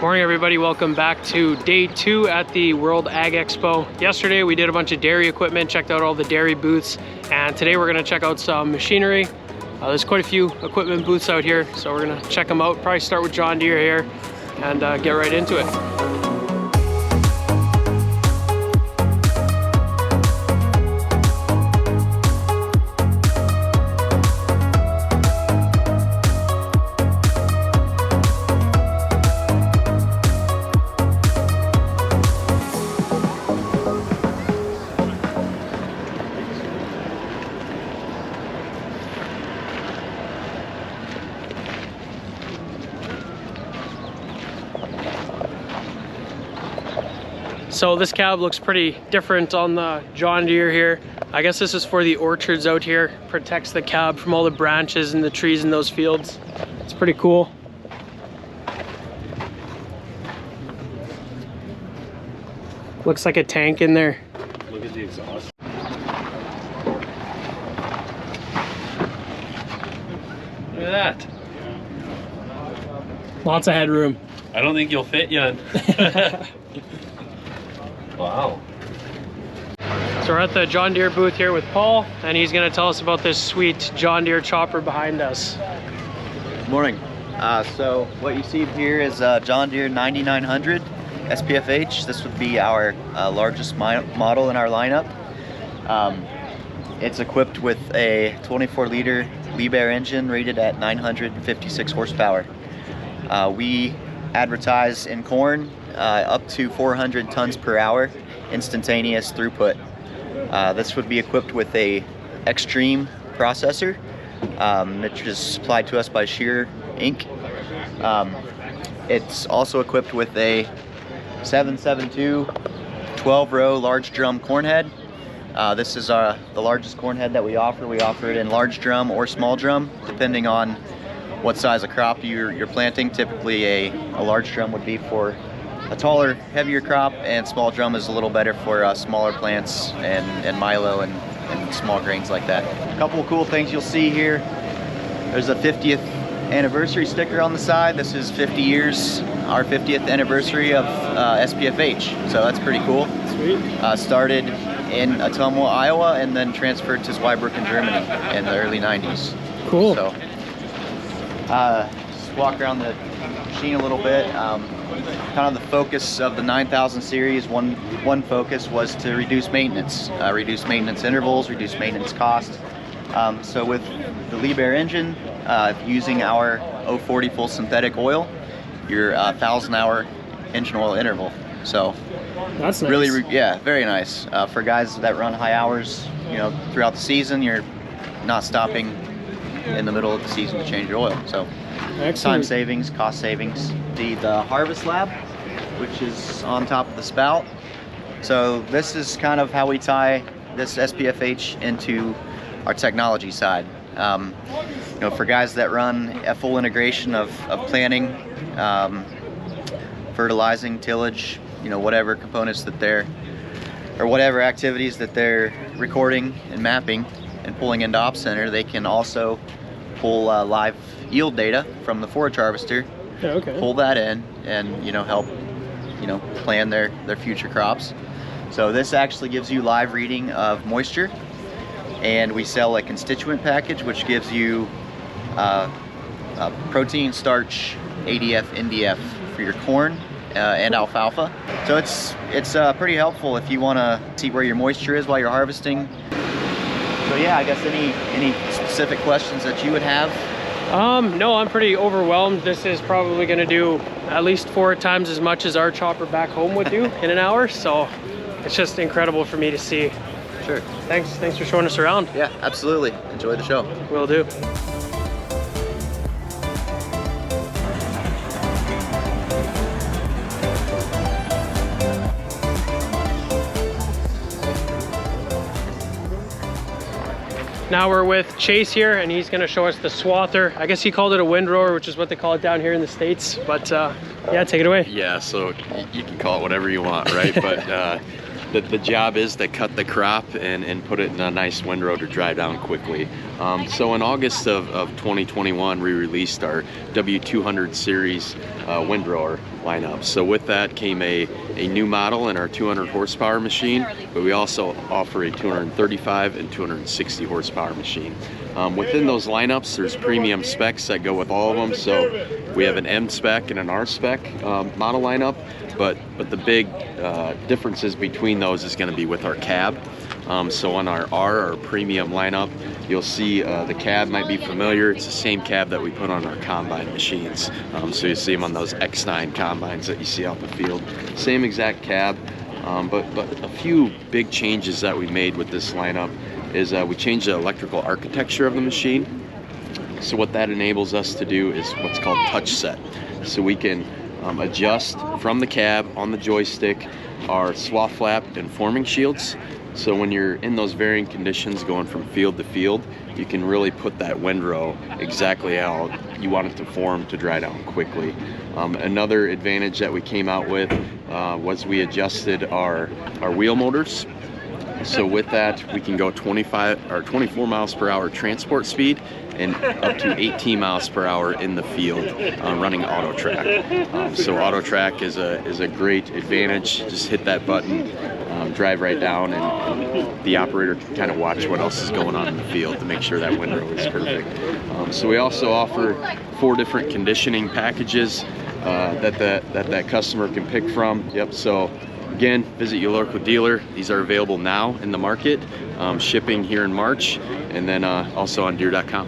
Morning everybody, welcome back to day 2 at the World Ag Expo. Yesterday we did a bunch of dairy equipment, checked out all the dairy booths, and today we're going to check out some machinery. There's quite a few equipment booths out here, so we're going to check them out. Probably start with John Deere here and get right into it. So this cab looks pretty different on the John Deere here. I guess this is for the orchards out here. Protects the cab from all the branches and the trees in those fields. It's pretty cool. Looks like a tank in there. Look at the exhaust. Look at that. Lots of headroom. I don't think you'll fit yet. Wow. So we're at the John Deere booth here with Paul, and he's going to tell us about this sweet John Deere chopper behind us. Good morning. So what you see here is John Deere 9900 SPFH. This would be our largest model in our lineup. It's equipped with a 24-liter Liebherr engine rated at 956 horsepower. We advertise in corn up to 400 tons per hour instantaneous throughput. This would be equipped with a Extreme processor, which is supplied to us by Shear Inc. It's also equipped with a 772 12-row large drum corn head. This is the largest corn head that we offer. We offer it in large drum or small drum, depending on what size of crop you're planting. Typically a large drum would be for a taller, heavier crop, and small drum is a little better for smaller plants and milo and small grains like that. A couple of cool things you'll see here. There's a 50th anniversary sticker on the side. This is 50 years, our 50th anniversary of SPFH, so that's pretty cool. Sweet. Started in Ottumwa, Iowa, and then transferred to Zweibrücken, Germany in the early 90s. Cool. So, just walk around the machine a little bit. Kind of the focus of the 9000 series, one focus was to reduce maintenance intervals, reduce maintenance cost. So with the Liebherr engine, using our 040 full synthetic oil, your 1,000-hour engine oil interval. So that's nice. Really, yeah, very nice. For guys that run high hours, throughout the season, you're not stopping in the middle of the season to change your oil. So Excellent. Time savings, cost savings. The harvest lab, which is on top of the spout. So this is kind of how we tie this SPFH into our technology side. For guys that run a full integration of planting, fertilizing, tillage, whatever components that whatever activities that they're recording and mapping and pulling into Op Center, they can also pull live yield data from the forage harvester. Yeah, okay. Pull that in and help plan their future crops. So this actually gives you live reading of moisture, and we sell a constituent package which gives you protein, starch, ADF, NDF for your corn and alfalfa. So it's pretty helpful if you want to see where your moisture is while you're harvesting. So yeah, I guess any specific questions that you would have? No, I'm pretty overwhelmed. This is probably going to do at least 4 times as much as our chopper back home would do in an hour. So it's just incredible for me to see. Sure. Thanks for showing us around. Yeah, absolutely. Enjoy the show. Will do. Now we're with Chase here, and he's going to show us the swather. I guess he called it a windrower, which is what they call it down here in the States. But yeah, take it away. Yeah, so you can call it whatever you want, right? But the job is to cut the crop and put it in a nice windrow to dry down quickly. So in August of 2021, we released our W200 series windrower lineup. So with that came a new model in our 200 horsepower machine, but we also offer a 235 and 260 horsepower machine. Within those lineups, there's premium specs that go with all of them. So we have an M spec and an R spec model lineup, but the big differences between those is going to be with our cab. So on our R, our premium lineup, you'll see the cab might be familiar. It's the same cab that we put on our combine machines. So you see them on those X9 combines that you see out the field. Same exact cab, but a few big changes that we made with this lineup is we changed the electrical architecture of the machine. So what that enables us to do is what's called touch set. So we can adjust from the cab on the joystick our swath flap and forming shields. So when you're in those varying conditions going from field to field, you can really put that windrow exactly how you want it to form to dry down quickly. Another advantage that we came out with was we adjusted our wheel motors. So with that, we can go 25 or 24 miles per hour transport speed and up to 18 miles per hour in the field running auto track. So auto track is a great advantage. Just hit that button, drive right down, and the operator can kind of watch what else is going on in the field to make sure that windrow is perfect. So we also offer 4 different conditioning packages that customer can pick from. Yep. So again, visit your local dealer. These are available now in the market, shipping here in March, and then also on Deere.com.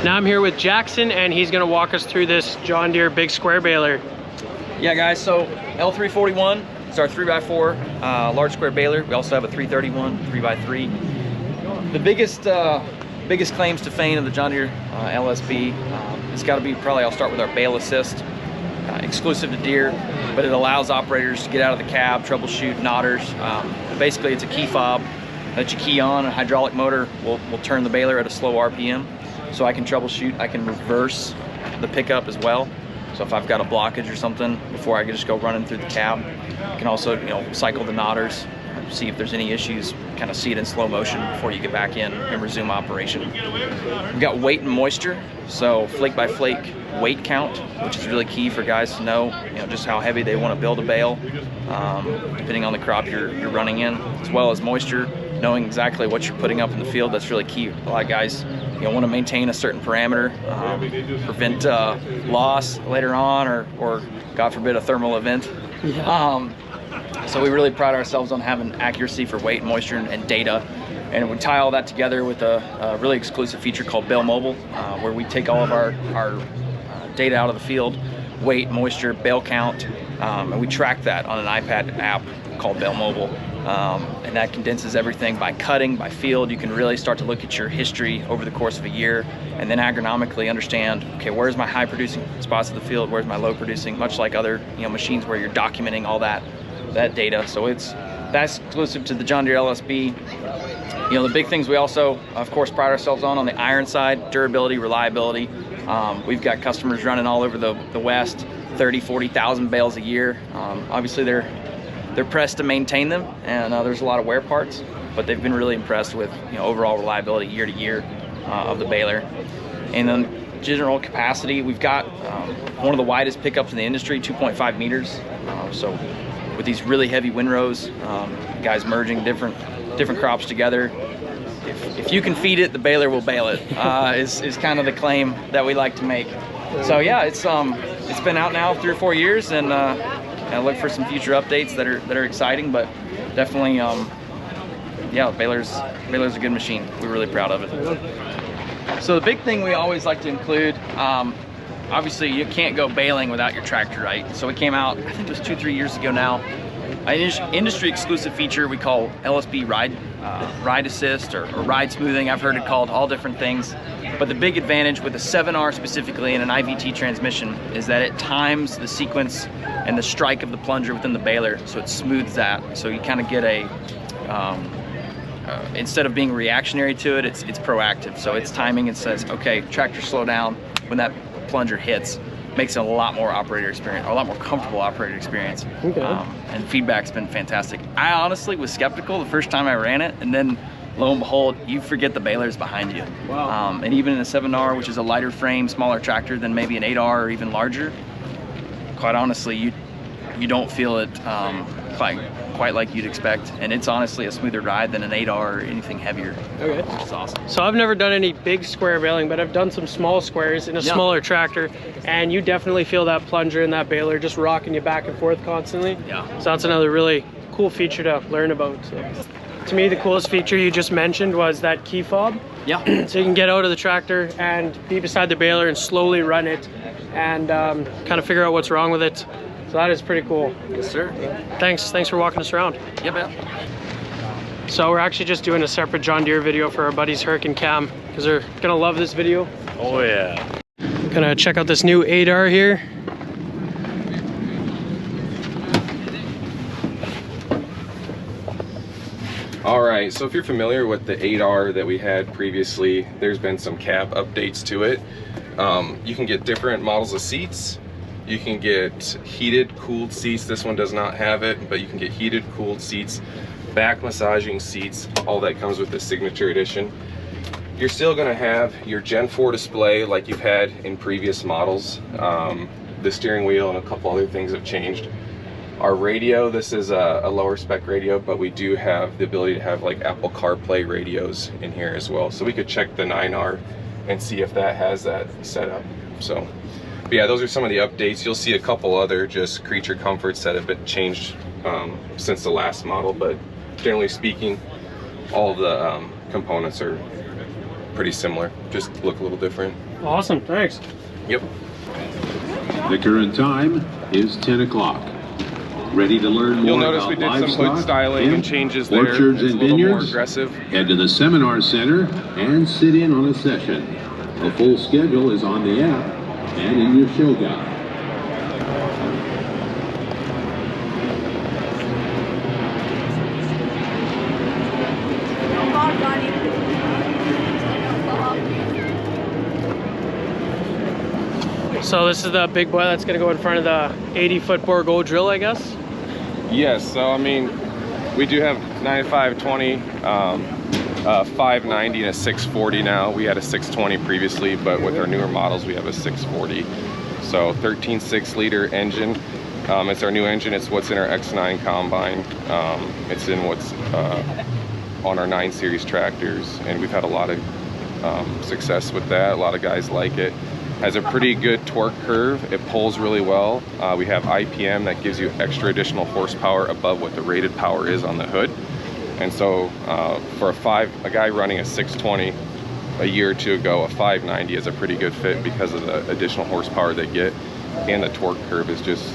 Now I'm here with Jackson, and he's going to walk us through this John Deere big square baler. Yeah, guys, so L341 is our 3x4 large square baler. We also have a 331 3x3. The biggest claims to fame of the John Deere LSB, it's got to be probably, I'll start with our bale assist, exclusive to Deere, but it allows operators to get out of the cab, troubleshoot knotters. Basically, it's a key fob that you key on. A hydraulic motor will turn the baler at a slow RPM, so I can troubleshoot. I can reverse the pickup as well. So if I've got a blockage or something, before I can just go running through the cab, I can also, cycle the knotters, see if there's any issues, kind of see it in slow motion before you get back in and resume operation. We've got weight and moisture, so flake by flake weight count, which is really key for guys to know, just how heavy they want to build a bale, depending on the crop you're running in, as well as moisture, knowing exactly what you're putting up in the field. That's really key. A lot of guys want to maintain a certain parameter, prevent loss later on, or God forbid a thermal event. Yeah. So we really pride ourselves on having accuracy for weight, moisture, and data. And we tie all that together with a really exclusive feature called Bale Mobile, where we take all of our data out of the field, weight, moisture, bale count, and we track that on an iPad app called Bale Mobile. And that condenses everything by cutting, by field. You can really start to look at your history over the course of a year, and then agronomically understand, okay, where's my high producing spots of the field, where's my low producing, much like other machines where you're documenting all that data. So that's exclusive to the John Deere LSB. The big things we also, of course, pride ourselves on the iron side, durability, reliability. We've got customers running all over the West, 40,000 bales a year. Obviously they're pressed to maintain them, and there's a lot of wear parts, but they've been really impressed with overall reliability year to year of the baler. And then general capacity, we've got one of the widest pickups in the industry, 2.5 meters. So with these really heavy windrows, guys merging different crops together, if you can feed it, the baler will bale it, is kind of the claim that we like to make. So yeah, it's been out now 3 or 4 years, and I look for some future updates that are exciting, but definitely, yeah, baler's a good machine. We're really proud of it. So the big thing we always like to include, obviously you can't go baling without your tractor, right? So we came out, I think it was 2-3 years ago now, an industry exclusive feature we call LSB ride assist or ride smoothing. I've heard it called all different things. But the big advantage with the 7R specifically in an IVT transmission is that it times the sequence and the strike of the plunger within the baler, so it smooths that. So you kind of get a, instead of being reactionary to it, it's proactive. So it's timing and says, okay, tractor slow down when that plunger hits. makes it a lot more operator experience, or a lot more comfortable operator experience. Okay. And feedback's been fantastic. I honestly was skeptical the first time I ran it, and then lo and behold, you forget the balers behind you. Wow. And even in a 7R, which is a lighter frame, smaller tractor than maybe an 8R or even larger, quite honestly, you don't feel it quite like you'd expect, and it's honestly a smoother ride than an 8R or anything heavier. Okay. It's awesome. So I've never done any big square baling, but I've done some small squares in a smaller tractor, and you definitely feel that plunger and that baler just rocking you back and forth constantly. Yeah. So that's another really cool feature to learn about. So, to me, the coolest feature you just mentioned was that key fob. Yeah. So you can get out of the tractor and be beside the baler and slowly run it and kind of figure out what's wrong with it. So that is pretty cool. Yes, sir. Thanks for walking us around. Yeah, man. So we're actually just doing a separate John Deere video for our buddies Herc and Cam because they're gonna love this video. Oh yeah. Gonna check out this new 8R here. All right, so if you're familiar with the 8R that we had previously, there's been some cab updates to it. You can get different models of seats. You can get heated, cooled seats. This one does not have it, but you can get heated, cooled seats, back massaging seats, all that comes with the Signature Edition. You're still gonna have your Gen 4 display like you've had in previous models. The steering wheel and a couple other things have changed. Our radio, this is a lower spec radio, but we do have the ability to have like Apple CarPlay radios in here as well. So we could check the 9R and see if that has that set up. So, but yeah, those are some of the updates. You'll see a couple other just creature comforts that have been changed since the last model, but generally speaking, all the components are pretty similar, just look a little different. Awesome, thanks. Yep. The current time is 10 o'clock. Ready to learn more You'll notice about we did some livestock, hood styling and changes there. orchards It's and a little more vineyards? aggressive. Head to the seminar center and sit in on a session. A full schedule is on the app and in your show guide. So this is the big boy that's gonna go in front of the 80-foot bore gold drill, I guess? Yes, so I mean, we do have 9520, 590 and a 640 now. We had a 620 previously, but with our newer models, we have a 640. So 13.6 liter engine. It's our new engine. It's what's in our X9 combine. It's in what's on our 9 series tractors, and we've had a lot of success with that. A lot of guys like it. Has a pretty good torque curve. It pulls really well. We have IPM that gives you extra additional horsepower above what the rated power is on the hood. And so for a guy running a 620 a year or two ago, a 590 is a pretty good fit because of the additional horsepower they get, and the torque curve is just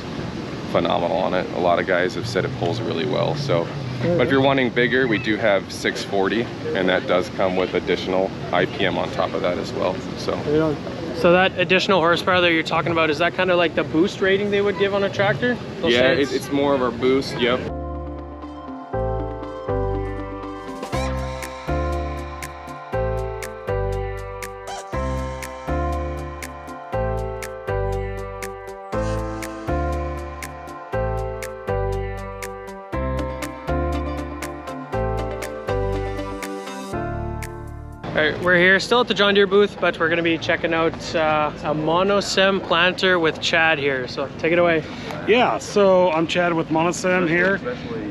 phenomenal on it. A lot of guys have said it pulls really well. So, but if you're wanting bigger, we do have 640, and that does come with additional IPM on top of that as well. So that additional horsepower that you're talking about, is that kind of like the boost rating they would give on a tractor? Yeah, it's more of our boost, yep. All right, we're here still at the John Deere booth, but we're gonna be checking out a Monosem planter with Chad here. So take it away. Yeah, so I'm Chad with Monosem here.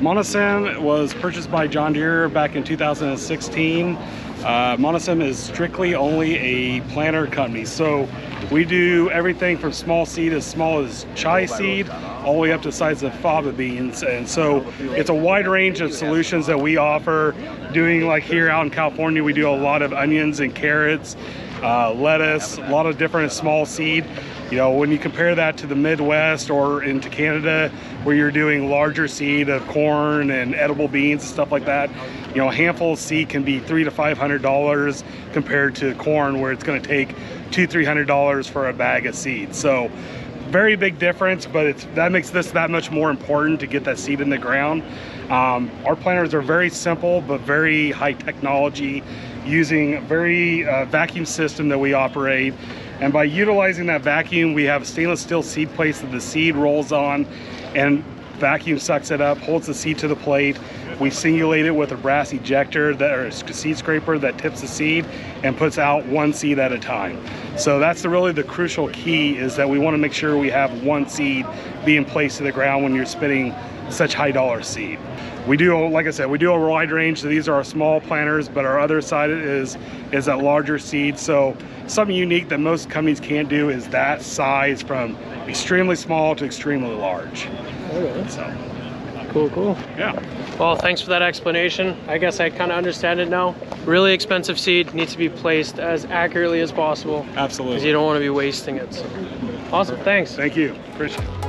Monosem was purchased by John Deere back in 2016. Monosem is strictly only a planter company. So we do everything from small seed as small as chai seed all the way up to the size of fava beans. And so it's a wide range of solutions that we offer. Doing like here out in California, we do a lot of onions and carrots, lettuce, a lot of different small seed. You know, when you compare that to the Midwest or into Canada, where you're doing larger seed of corn and edible beans and stuff like that, you know, a handful of seed can be $300 to $500 compared to corn, where it's going to take $200–300 for a bag of seed. So very big difference, but that makes this that much more important to get that seed in the ground. Our planters are very simple but very high technology, using very vacuum system that we operate. And by utilizing that vacuum, we have stainless steel seed plates that the seed rolls on, and vacuum sucks it up, holds the seed to the plate. We singulate it with a brass ejector or a seed scraper that tips the seed and puts out one seed at a time. So that's really the crucial key, is that we want to make sure we have one seed being placed to the ground when you're spitting such high dollar seed. We do, like I said, we do a wide range. So these are our small planters, but our other side is that larger seed. So something unique that most companies can't do is that size from extremely small to extremely large. Okay. So Cool. yeah. Well, thanks for that explanation. I guess I kind of understand it now. Really expensive seed needs to be placed as accurately as possible. Absolutely. Because you don't want to be wasting it. So. Awesome, thanks. Thank you. Appreciate it.